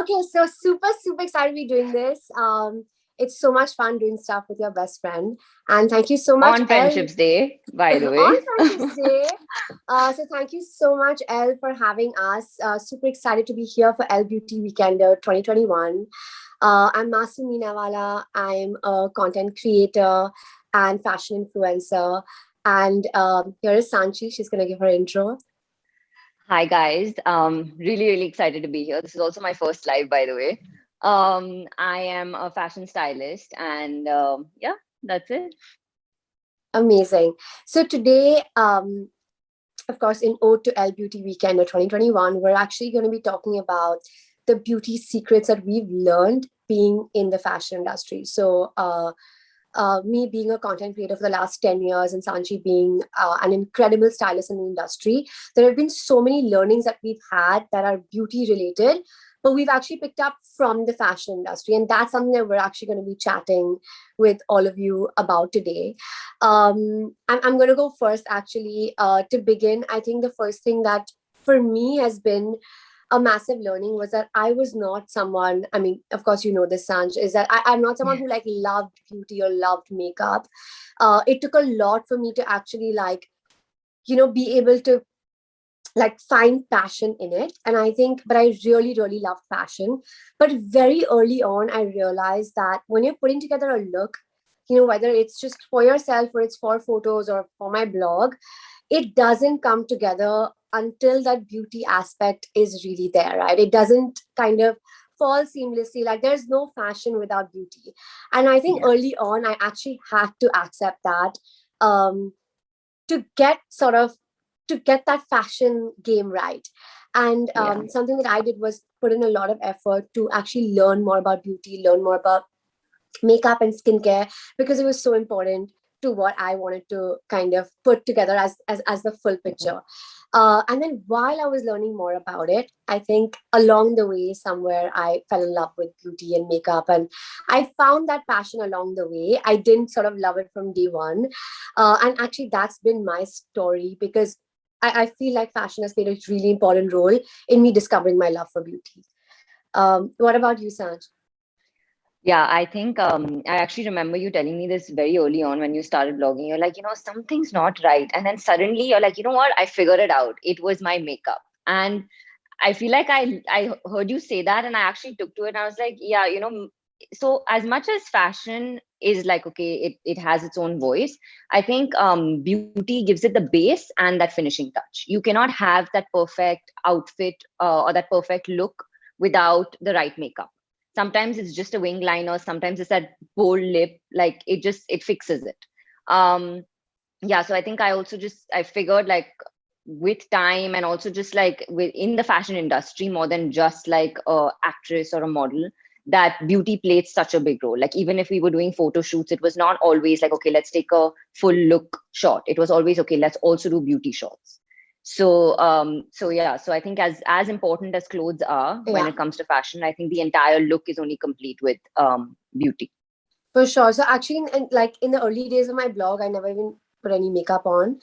Okay, so super excited to be doing this. It's so much fun doing stuff with your best friend, and thank you so much, On Elle, Friendships Day, by the on way. Friendships Day. So thank you so much, Elle, for having us. Super excited to be here for Elle Beauty Weekender 2021. I'm Masu Meenawala. I'm a content creator and fashion influencer. And here is Sanchi. She's going to give her intro. Hi guys. Really excited to be here. This is also my first live, by the way. I am a fashion stylist, and yeah, that's it. Amazing. So today, of course, in Ode to Elle Beauty Weekend of 2021, we're actually going to be talking about the beauty secrets that we've learned being in the fashion industry. So, me being a content creator for the last 10 years and Sanchi being an incredible stylist in the industry, there have been so many learnings that we've had that are beauty related, but we've actually picked up from the fashion industry. And that's something that we're actually going to be chatting with all of you about today. I'm going to go first, actually. To begin, I think the first thing that for me has been a massive learning was that I was not someone, I mean, of course, you know this, Sanj, is that I'm not someone Yeah. who like loved beauty or loved makeup. It took a lot for me to actually like, be able to like find passion in it. And I think, but I really loved fashion. But very early on, I realized that when you're putting together a look, whether it's just for yourself or it's for photos or for my blog, it doesn't come together until that beauty aspect is really there, right? It doesn't kind of fall seamlessly. Like there's no fashion without beauty. And I think Yeah. early on, I actually had to accept that um, to get sort of to get that fashion game right. And Yeah. something that I did was put in a lot of effort to actually learn more about beauty, learn more about makeup and skincare, because it was so important to what I wanted to kind of put together as the full picture. And then while I was learning more about it, I think along the way somewhere I fell in love with beauty and makeup, and I found that passion along the way. I didn't sort of love it from day one, and actually that's been my story, because I feel like fashion has played a really important role in me discovering my love for beauty. What about you, Sanj? Yeah, I think I actually remember you telling me this very early on when you started blogging. You're like, something's not right. And then suddenly you're like, you know what? I figured it out. It was my makeup. And I feel like I heard you say that and I actually took to it. And I was like, yeah, so as much as fashion is like, okay, it has its own voice, I think beauty gives it the base and that finishing touch. You cannot have that perfect outfit or that perfect look without the right makeup. Sometimes it's just a wing liner, sometimes it's that bold lip, like it fixes it. um yeah, so I think I figured like with time and also just like within the fashion industry more than just like a actress or a model, that beauty played such a big role. Like even if we were doing photo shoots, it was not always like, okay, let's take a full look shot. It was always, okay, let's also do beauty shots. So yeah, so I think as important as clothes are when Yeah. it comes to fashion, I think the entire look is only complete with beauty. For sure. So actually, like in the early days of my blog, I never even put any makeup on.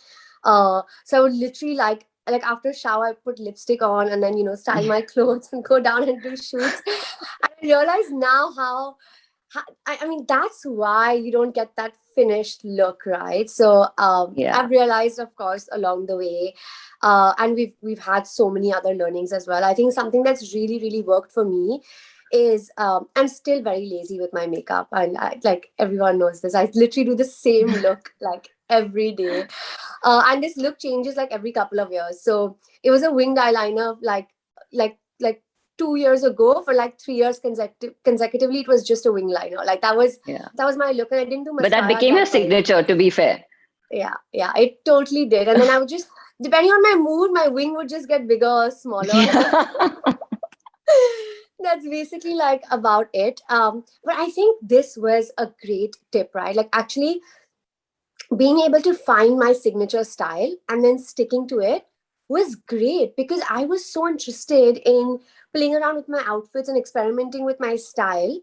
So I would literally like after shower, I put lipstick on and then style my clothes and go down and do shoots. And I realize now how I mean that's why you don't get that finished look, right? So Yeah. I've realized, of course, along the way, and we've had so many other learnings as well. I think something that's really worked for me is I'm still very lazy with my makeup, and like everyone knows this. I literally do the same look like every day, and this look changes like every couple of years. So it was a winged eyeliner like 2 years ago. For like 3 years consecutively, it was just a wing liner. Like Yeah, that was my look, and I didn't do but that mascara became that your early. signature, to be fair. Yeah, it totally did. And then I would just, depending on my mood, my wing would just get bigger or smaller. Yeah. That's basically like about it. But I think this was a great tip, right? Like actually being able to find my signature style and then sticking to it was great, because I was so interested in playing around with my outfits and experimenting with my style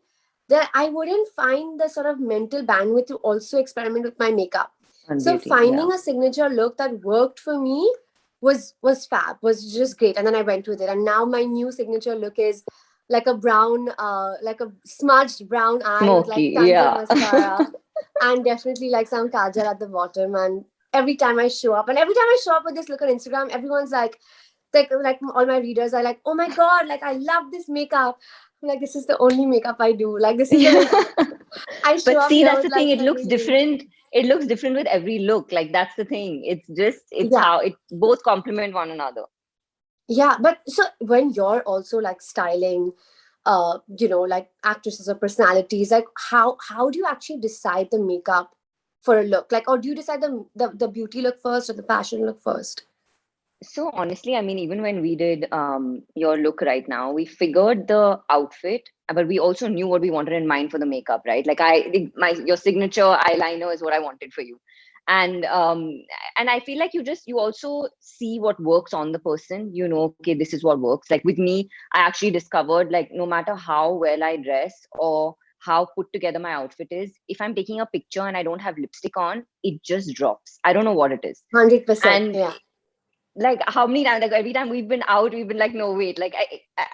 that I wouldn't find the sort of mental bandwidth to also experiment with my makeup. On So beauty, yeah. finding a signature look that worked for me was fab, was just great. And then I went with it. And now my new signature look is like a brown, like a smudged brown eye with like Smoky, tons of yeah. mascara, and definitely like some kajal at the bottom. And every time I show up, and every time I show up with this look on Instagram, everyone's like all my readers are like, oh my god, like I love this makeup. I'm like, this is the only makeup I do. Like this is the Yeah. makeup I show But up see, here that's with the like thing. It looks everything. different. It looks different with every look. Like that's the thing. It's just it's Yeah. how it both complement one another. Yeah, but so when you're also like styling, like actresses or personalities, like how do you actually decide the makeup for a look? Like, or do you decide the beauty look first or the fashion look first? So honestly, I mean, even when we did your look right now, we figured the outfit, but we also knew what we wanted in mind for the makeup, right? Like my your signature eyeliner is what I wanted for you, and I feel like you also see what works on the person. You know, okay, this is what works. Like with me, I actually discovered like no matter how well I dress or how put together my outfit is, if I'm taking a picture and I don't have lipstick on, it just drops. I don't know what it is. 100%. And Yeah. like how many times, like every time we've been out, we've been like, no wait, like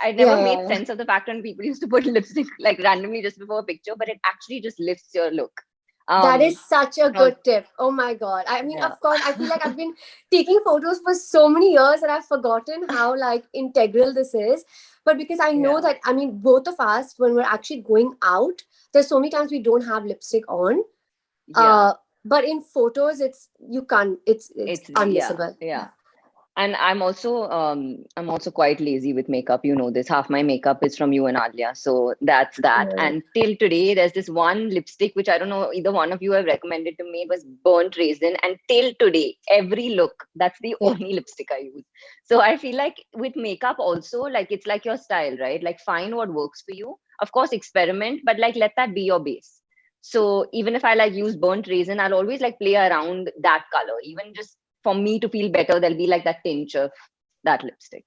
I Yeah, never yeah, made yeah. sense of the fact when people used to put lipstick like randomly just before a picture, but it actually just lifts your look. That um is such a uh, good tip. Oh my God. I mean, yeah. of course, I feel like I've been taking photos for so many years and I've forgotten how like integral this is. But because I know Yeah, that, I mean, both of us, when we're actually going out, there's so many times we don't have lipstick on. yeah, Uh, but in photos, it's you can't. It's yeah, unmissable. yeah. And I'm also quite lazy with makeup. You know this. Half my makeup is from you and Alia. So that's that. Yeah. And till today, there's this one lipstick which I don't know either one of you have recommended to me. It was burnt raisin. And till today, every look, that's the Yeah. only lipstick I use. So I feel like with makeup also, like it's like your style, right? Like find what works for you. Of course, experiment, but like let that be your base. So even if I like use burnt raisin, I'll always like play around that color, even just for me to feel better, there'll be like that tinge of that lipstick.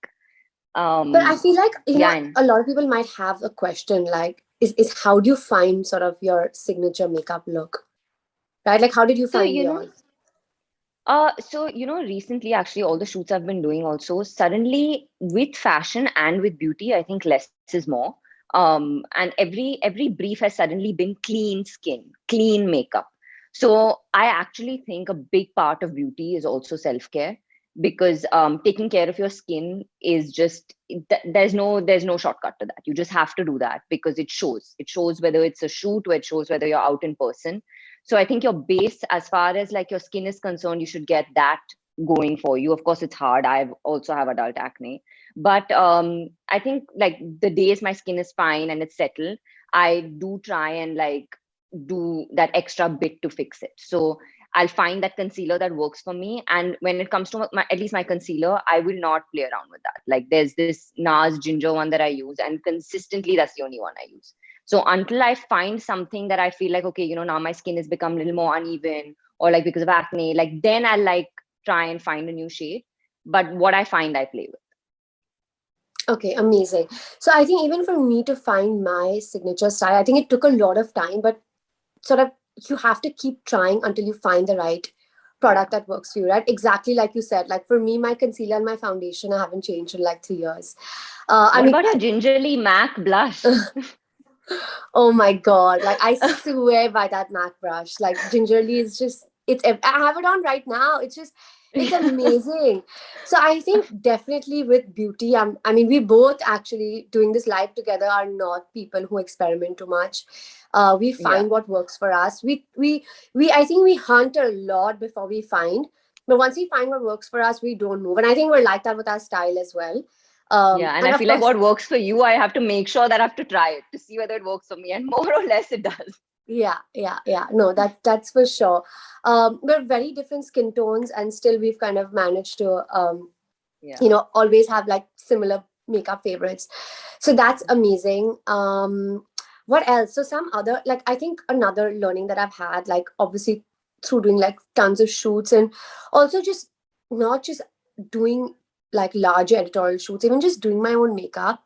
But I feel like Yeah, and a lot of people might have a question like, is how do you find sort of your signature makeup look, right? Like, how did you so find yours? recently actually all the shoots I've been doing also suddenly with fashion and with beauty, I think less is more. And every brief has suddenly been clean skin, clean makeup. So I actually think a big part of beauty is also self-care because taking care of your skin is just there's no shortcut to that. You just have to do that because it shows whether it's a shoot or it shows whether you're out in person. So I think your base, as far as like your skin is concerned, you should get that going for you. Of course, it's hard. I also have adult acne, but I think like the days my skin is fine and it's settled, I do try and like do that extra bit to fix it. So I'll find that concealer that works for me. And when it comes to at least my concealer, I will not play around with that. Like there's this NARS ginger one that I use, and consistently that's the only one I use. So until I find something that I feel like, okay, now my skin has become a little more uneven or like because of acne, like then I'll like try and find a new shade. But what I find, I play with. Okay, amazing. So I think even for me to find my signature style, I think it took a lot of time, but sort of you have to keep trying until you find the right Yeah. product that works for you, right? Exactly like you said. Like for me, my concealer and my foundation, I haven't changed in like 3 years. I What mean, about your gingerly MAC blush? oh my god! Like I swear by that MAC brush. Like gingerly is just I have it on right now. It's amazing. So I think definitely with beauty, I mean, we both actually doing this live together are not people who experiment too much. We Yeah. find what works for us. We I think we hunt a lot before we find, but once we find what works for us, we don't move. And I think we're like that with our style as well. Yeah. And And I of feel like course, what works for you, I have to make sure that I have to try it to see whether it works for me. And more or less it does. yeah. No, that's for sure. We're very different skin tones, and still we've kind of managed to, Yeah. always have like similar makeup favorites. So that's amazing. What else? So some other, like, I think another learning that I've had, like, obviously through doing like tons of shoots, and also just not just doing like larger editorial shoots, even just doing my own makeup.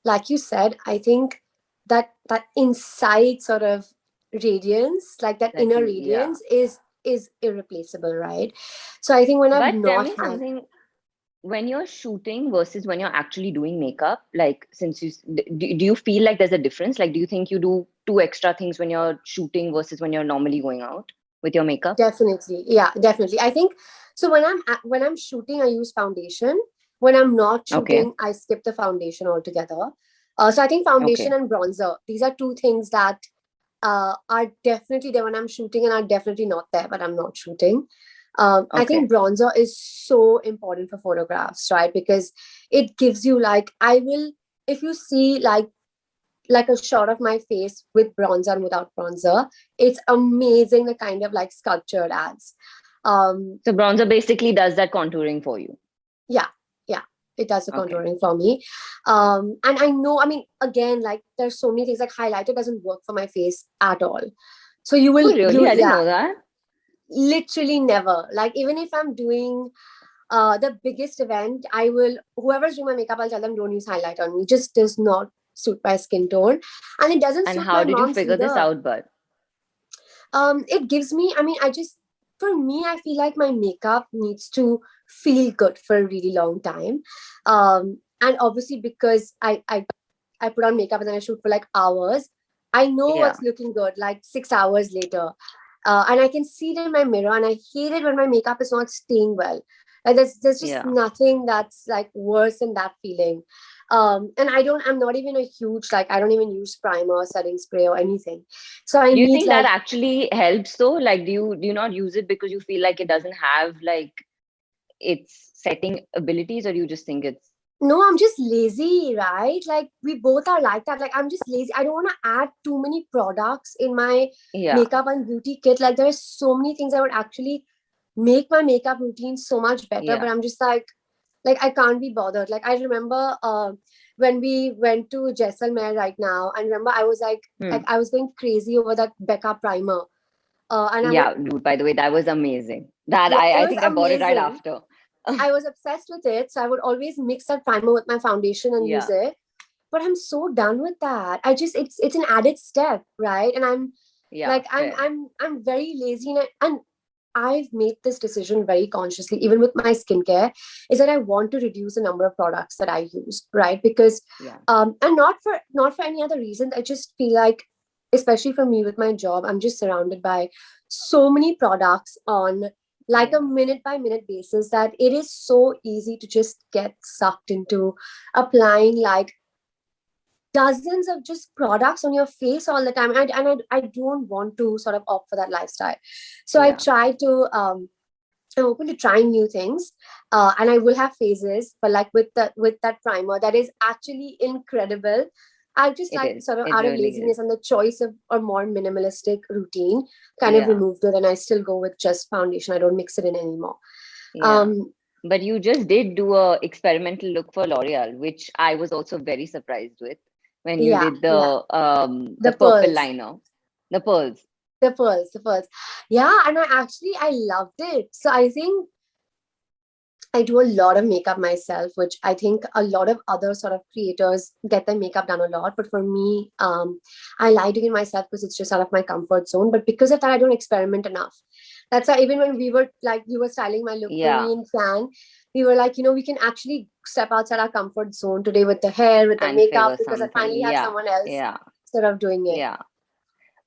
Like you said, I think that inside sort of radiance, like that That inner you, yeah. radiance, is irreplaceable, right? So I think when I've But tell not me had, something. when you're shooting versus when you're actually doing makeup, like since do you feel like there's a difference? Like, do you think you do two extra things when you're shooting versus when you're normally going out with your makeup? Definitely. Yeah, definitely. I think so when I'm shooting, I use foundation. When I'm not Okay. shooting, I skip the foundation altogether. So I think foundation Okay. and bronzer, these are two things that are definitely there when I'm shooting and are definitely not there when I'm not shooting. I Okay. think bronzer is so important for photographs, right? Because it gives you like, I will, if you see like a shot of my face with bronzer and without bronzer, it's amazing the kind of like sculpture it adds. Um, So bronzer basically does that contouring for you. yeah, yeah, it does the Okay. contouring for me. And I know, I mean, again, like there's so many things like highlighter doesn't work for my face at all. So you Oh, will, really? you, I didn't yeah, know that. literally never. Like even if I'm doing the biggest event, I will, whoever's doing my makeup, I'll tell them don't use highlighter on me. Just does not suit my skin tone. And it doesn't And suit how my did you mom's figure this either. out, But It gives me, I mean, I just, for me, I feel like my makeup needs to feel good for a really long time. And obviously because I put on makeup and then I shoot for like hours, I know Yeah. what's looking good like 6 hours later. And I can see it in my mirror, and I hate it when my makeup is not staying well. Like there's just Yeah. nothing that's like worse than that feeling. And I'm not even a huge, like I don't even use primer or setting spray or anything. So I Do you need think that like, actually helps though? Like, do you not use it because you feel like it doesn't have like its setting abilities, or you just think it's no, I'm just lazy, right? Like we both are like that. Like I'm just lazy. I don't want to add too many products in my yeah, makeup and beauty kit. Like there are so many things that would actually make my makeup routine so much better. But yeah. I'm just like I can't be bothered. Like I remember when we went to Jaisalmer right now, and remember I was like Hmm. I was going crazy over that Becca primer. And I would, Yeah, dude, by the way, that was amazing. That yeah, it I was think I bought it right amazing. after. I was obsessed with it. So I would always mix that primer with my foundation and use Yeah, it. But I'm so done with that. I just it's an added step, right? And I'm yeah, like fair. I'm very lazy, and I've made this decision very consciously, even with my skincare, is that I want to reduce the number of products that I use, right? Because Yeah, and not for any other reason. I just feel like, especially for me with my job, I'm just surrounded by so many products on like a yeah. minute by minute basis that it is so easy to just get sucked into applying like dozens of just products on your face all the time. I don't want to sort of opt for that lifestyle. So I Yeah, try to I'm open to trying new things, and I will have phases. But like with that primer, that is actually incredible. I just it like is. sort of It out of really is. laziness and the choice of a more minimalistic routine, kind of Yeah, removed it, and I still go with just foundation. I don't mix it in anymore. yeah. Um, But you just did do a experimental look for L'Oreal, which I was also very surprised with when you yeah, did yeah, the the purple pearls, liner, the pearls. the pearls. Yeah, and I loved it. So I think I do a lot of makeup myself, which I think a lot of other sort of creators get their makeup done a lot. But for me, I like doing it myself because it's just out of my comfort zone. But because of that, I don't experiment enough. That's why even when we were like, you were styling my look for Yeah, me in Can, we were like, we can actually step outside our comfort zone today with the hair, with the and makeup, figure because I something. finally have Yeah, someone else yeah, sort of doing it. yeah.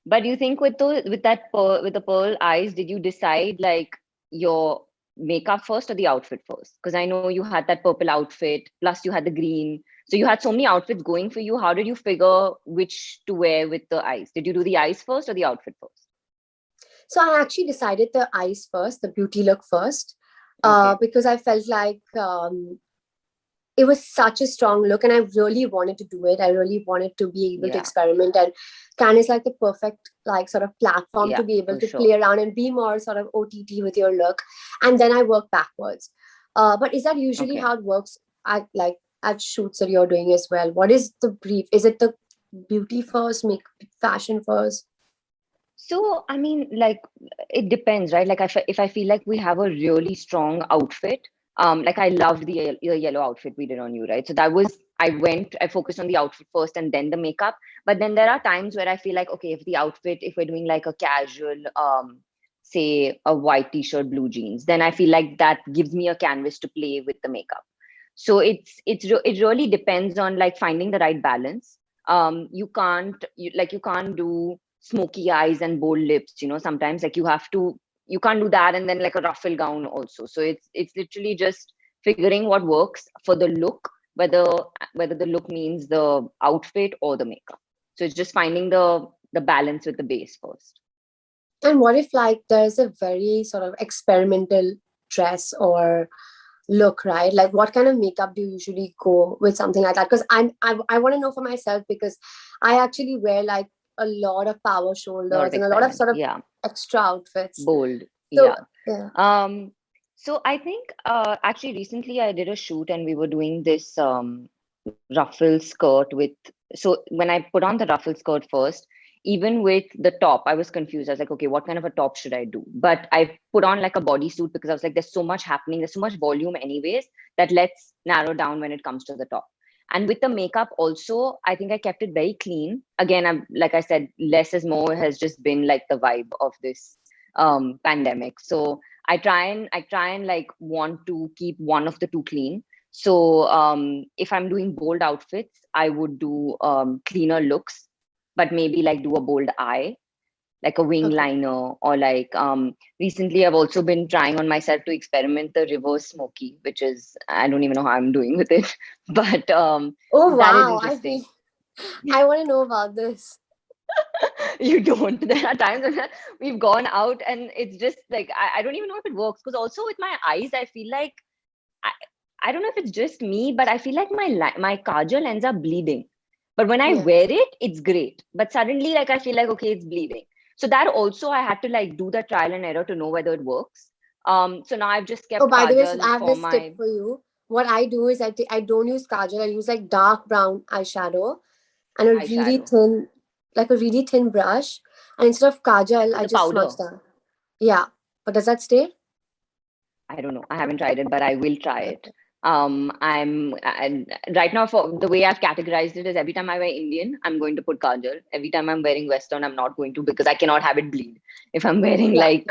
But you think with that pearl, with the pearl eyes, did you decide like your makeup first or the outfit first? Because I know you had that purple outfit, plus you had the green. So you had so many outfits going for you. How did you figure which to wear with the eyes? Did you do the eyes first or the outfit first? So I actually decided the eyes first, the beauty look first, Okay. because I felt like it was such a strong look, and I really wanted to do it. I really wanted to be able to Yeah. experiment, and Can is like the perfect like sort of platform to Yeah, be able for to play sure. around and be more sort of OTT with your look, and then I work backwards. But is that usually Okay. how it works at shoots that you're doing as well? What is the brief? Is it the beauty first, make fashion first? So, I mean, like, it depends, right? Like, if I feel like we have a really strong outfit, like I loved the yellow outfit we did on you, right? So that was, I focused on the outfit first and then the makeup. But then there are times where I feel like, okay, if we're doing like a casual, say a white t-shirt, blue jeans, then I feel like that gives me a canvas to play with the makeup. So it really depends on like finding the right balance. You can't do smoky eyes and bold lips, sometimes like you can't do that and then like a ruffle gown also. So it's literally just figuring what works for the look, whether the look means the outfit or the makeup. So it's just finding the balance with the base first. And what if like there's a very sort of experimental dress or look, right? Like what kind of makeup do you usually go with something like that? Because I want to know for myself, because I actually wear like a lot of power A lot of shoulders and a lot of experiment. sort of Yeah. extra outfits. Bold. So Yeah. yeah. So I think actually recently I did a shoot and we were doing this ruffle skirt with. So when I put on the ruffle skirt first, even with the top, I was confused. I was like, okay, what kind of a top should I do? But I put on like a bodysuit because I was like, there's so much happening, there's so much volume anyways, that let's narrow down when it comes to the top. And with the makeup also, I think I kept it very clean. Again, I'm like I said, less is more has just been like the vibe of this pandemic. So I try and like want to keep one of the two clean. So if I'm doing bold outfits, I would do cleaner looks, but maybe like do a bold eye, like a wing Okay. liner, or like recently I've also been trying on myself to experiment the reverse smoky, which is I don't even know how I'm doing with it, but Oh that is wow. I interesting. mean, I want to know about this. You don't. There are times when we've gone out and it's just like I don't even know if it works, because also with my eyes I feel like I, I don't know if it's just me, but I feel like my kajal ends up bleeding. But when I Yeah. wear it, it's great. But suddenly, like I feel like okay, it's bleeding. So that also I had to like do the trial and error to know whether it works. So now I've just Oh, kept by the way, so I kajal have for this tip my for you. What I do is I don't use kajal. I use like dark brown eyeshadow and a really eyeshadow, thin, like a really thin brush. And instead of kajal, I the just smudge powder. that. Yeah. But does that stay? I don't know. I haven't tried it, but I will try it. Okay. And right now, for the way I've categorized it is every time I wear Indian, I'm going to put kajal. Every time I'm wearing Western, I'm not going to, because I cannot have it bleed if I'm wearing Yeah. like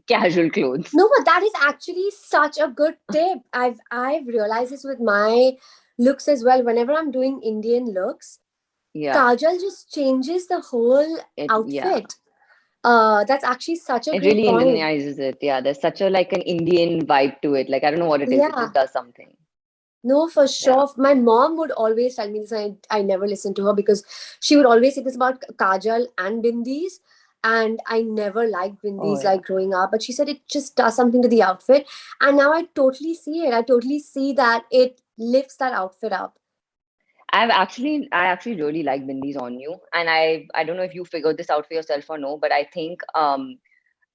casual clothes. No, but that is actually such a good tip. I've realized this with my looks as well. Whenever I'm doing Indian looks, Yeah, kajal just changes the whole yeah, outfit. That's actually such a it great really point. Indianizes it. Yeah, there's such a like an Indian vibe to it. Like I don't know what it is. It Yeah. just does something. No, for Yeah. sure. My mom would always tell me this, and I never listened to her because she would always say this about kajal and bindis. And I never liked Oh bindis yeah. like growing up, but she said it just does something to the outfit. And now I totally see it. I totally see that it lifts that outfit up. I actually really like bindis on you, and I don't know if you figured this out for yourself or no, but I think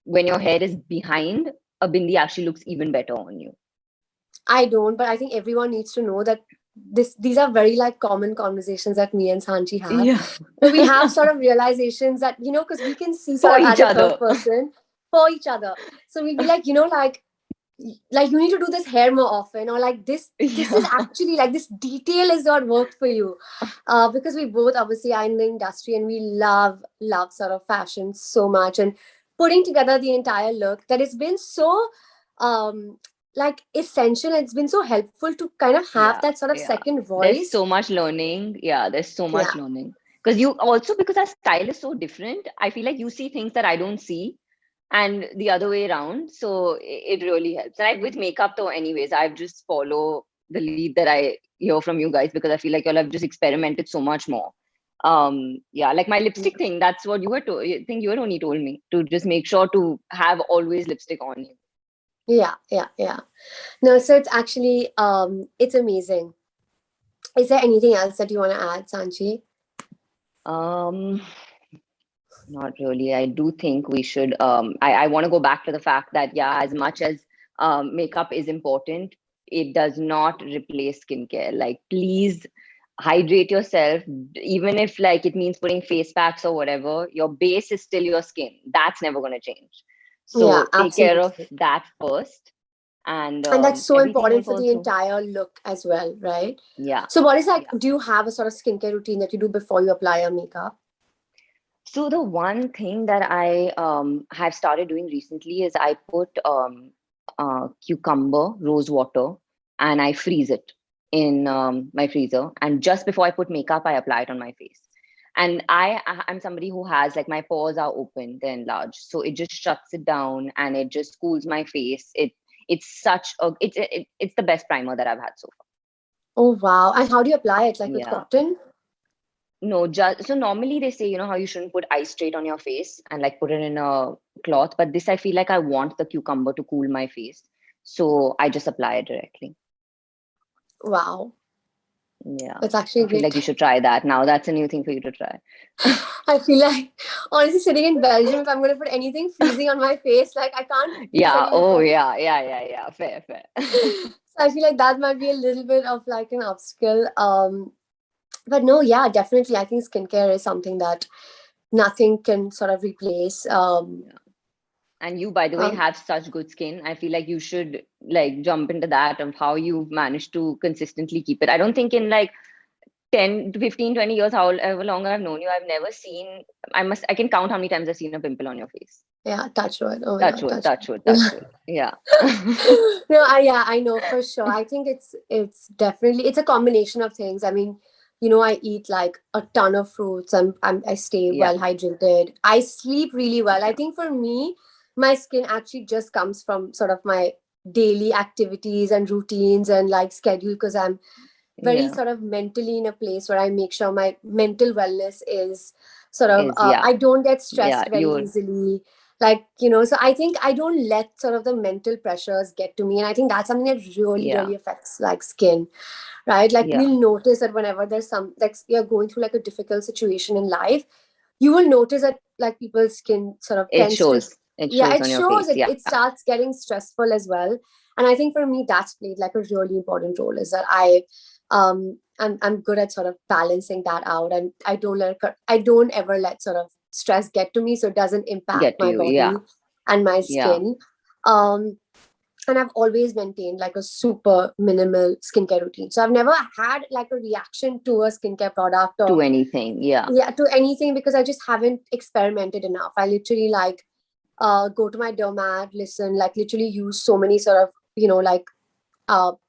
when your hair is behind, a bindi actually looks even better on you. I don't, but I think everyone needs to know that these are very like common conversations that me and Sanchi have. Yeah. Where we have sort of realizations that, because we can see sort For of as each a third other. person for each other. So we'll be like, like you need to do this hair more often, or like this is Yeah. actually like this detail is not worked for you, because we both obviously are in the industry and we love sort of fashion so much, and putting together the entire look that has been so um like essential, and it's been so helpful to kind of have Yeah. that sort of Yeah. second There's voice. so much learning. Yeah, there's so much Yeah. learning. Because our style is so different, I feel like you see things that I don't see, and the other way around. So it really helps. And with makeup though, anyways, I've just follow the lead that I hear from you guys, because I feel like y'all have just experimented so much more. Yeah, like my lipstick thing, that's what you were to I think you had only told me to just make sure to have always lipstick on you. Yeah. No, so it's actually it's amazing. Is there anything else that you want to add, Sanchi? Um, Not really. I do think we should. I want to go back to the fact that, yeah, as much as makeup is important, it does not replace skincare. Like, please hydrate yourself, even if like it means putting face packs or whatever. Your base is still your skin. That's never going to change. Yeah, So take care of absolutely. that first, and And that's so everything important else for the also. entire look as well, right? Yeah, So what is like, yeah. do you have a sort of skincare routine that you do before you apply your makeup? So the one thing that I have started doing recently is I put cucumber rose water and I freeze it in my freezer. And just before I put makeup, I apply it on my face. And I'm somebody who has like my pores are open, they're enlarged, so it just shuts it down and it just cools my face. It's the best primer that I've had so far. Oh wow. And how do you apply it? Like with Yeah. cotton? No, just so normally they say, how you shouldn't put ice straight on your face and like put it in a cloth. But this, I feel like I want the cucumber to cool my face. So I just apply it directly. Wow. Yeah. That's actually I feel like great. you should try that now. That's a new thing for you to try. I feel like honestly sitting in Belgium, if I'm gonna put anything freezing on my face, like I can't freeze Yeah. Oh, anymore. yeah. Fair. So I feel like that might be a little bit of like an obstacle. But no, yeah, definitely. I think skincare is something that nothing can sort of replace. Yeah. And you, by the way, Um, have such good skin. I feel like you should like jump into that of how you've managed to consistently keep it. I don't think in like 10 to 15, 20 years, however long I've known you, I've never seen, I can count how many times I've seen a pimple on your face. yeah, touch wood. Oh my Touch god, wood, touch touch wood, wood. touch wood. Yeah. No, yeah, I know for sure. I think it's definitely it's a combination of things. I mean, I eat like a ton of fruits. I stay Yeah. well hydrated. I sleep really well. I Yeah. think for me, my skin actually just comes from sort of my daily activities and routines and like schedule because I'm very Yeah. sort of mentally in a place where I make sure my mental wellness is sort of Yeah. I don't get Yeah. stressed very easily. Like, so I think I don't let sort of the mental pressures get to me. And I think that's something that really, Yeah. really affects like skin, right? Like Yeah. we'll notice that whenever there's some like you're going through like a difficult situation in life, you will notice that like people's skin sort of It tends to shows. It yeah, shows it on your shows face. it Yeah. it starts getting stressful as well. And I think for me that's played like a really important role is that I'm good at sort of balancing that out, and I don't ever let sort of stress get to me so it doesn't impact Get to my you. Yeah. body and my Yeah. skin. um and I've always maintained like a super minimal skincare routine, so I've never had like a reaction to a skincare product To or anything. Yeah. yeah to anything because I just haven't experimented enough. I literally like go to my dermat, listen, like literally use so many sort of like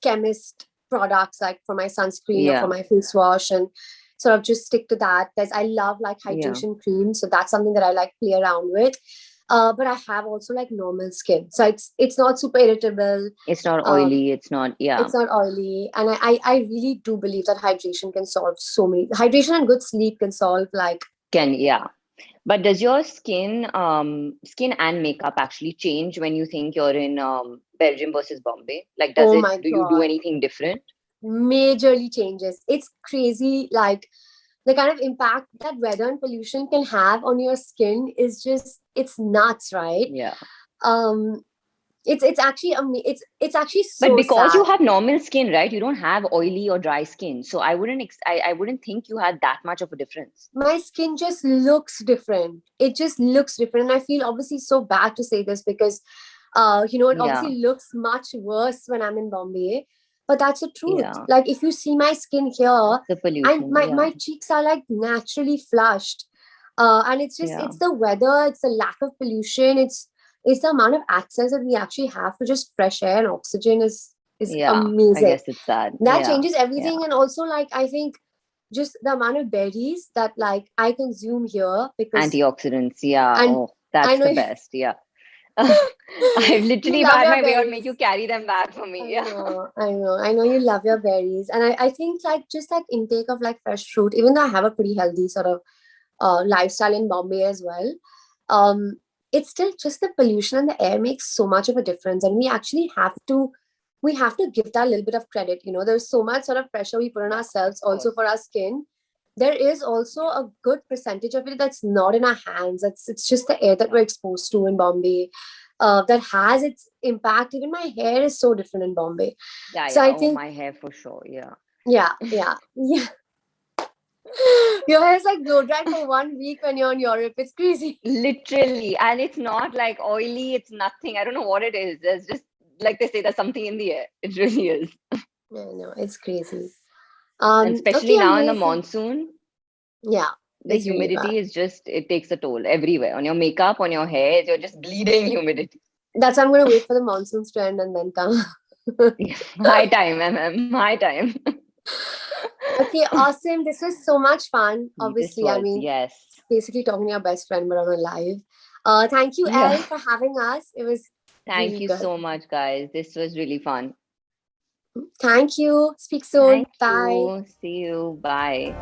chemist products like for my sunscreen or for Yeah. my face wash, and sort of just stick to that. I love like Yeah. hydration cream, so that's something that I like play around with. But I have also like normal skin, so it's not super irritable. It's not um oily. It's not, yeah. it's not oily, and I really do believe that hydration can solve so many hydration and good sleep can solve like Yeah. But does your skin and makeup actually change when you think you're in Belgium versus Bombay? Like, oh my do you do god, anything different? majorly changes. It's crazy, like the kind of impact that weather and pollution can have on your skin is just it's nuts, right? Yeah. um it's actually it's actually But so because you sad. have normal skin, right? You don't have oily or dry skin. So I wouldn't think you had that much of a difference. My skin just looks different. It just looks different, and I feel obviously so bad to say this because it Yeah. obviously looks much worse when I'm in Bombay, but that's the truth. Yeah. Like if you see my skin here, It's the and pollution. my Yeah. cheeks are like naturally flushed. And Yeah. it's the weather, it's the lack of pollution, it's the amount of access that we actually have to just fresh air and oxygen is Yeah. I amazing. guess it's that. That Yeah. changes Yeah. everything. And also like I think just the amount of berries that like I consume here because Antioxidants. Yeah. and Oh, I that's know the best. Yeah. I've you literally, if I love had your my way, I'd make you berries. carry them back for I me. Yeah. know, I know you love your berries. And I think like just like intake of like fresh fruit, even though I have a pretty healthy sort of lifestyle in Bombay as well, um, it's still just the pollution and the air makes so much of a difference. And we have to give that a little bit of credit. There's so much sort of pressure we put on Yeah, of ourselves also course. for our skin. There is also a good percentage of it that's not in our hands. It's just the air that we're Yeah. exposed to in Bombay that has its impact. Even my hair is so different in Bombay. Yeah. So Yeah. I Oh, think, my hair for sure. Yeah. yeah. Your hair is like blow dried for 1 week when you're in Europe. It's crazy. Literally. And it's not like oily. It's nothing. I don't know what it is. There's just, like they say, there's something in the air. It really is. I know, it's crazy. And Okay, especially now in the amazing. monsoon. Yeah. The It's really bad. humidity is just, it takes a toll everywhere. On your makeup, on your hair, you're just bleeding humidity. That's why I'm going to wait for the monsoons to end and then come. High time, high time. Okay, awesome. This was so much fun. This Obviously, I was, mean, yes. basically talking to your best friend, but on a live. Thank you, Yeah. Elle, for having us. It was Thank really you good. so much, guys. This was really fun. Thank you. Speak soon. Thank Bye. you. See you. Bye.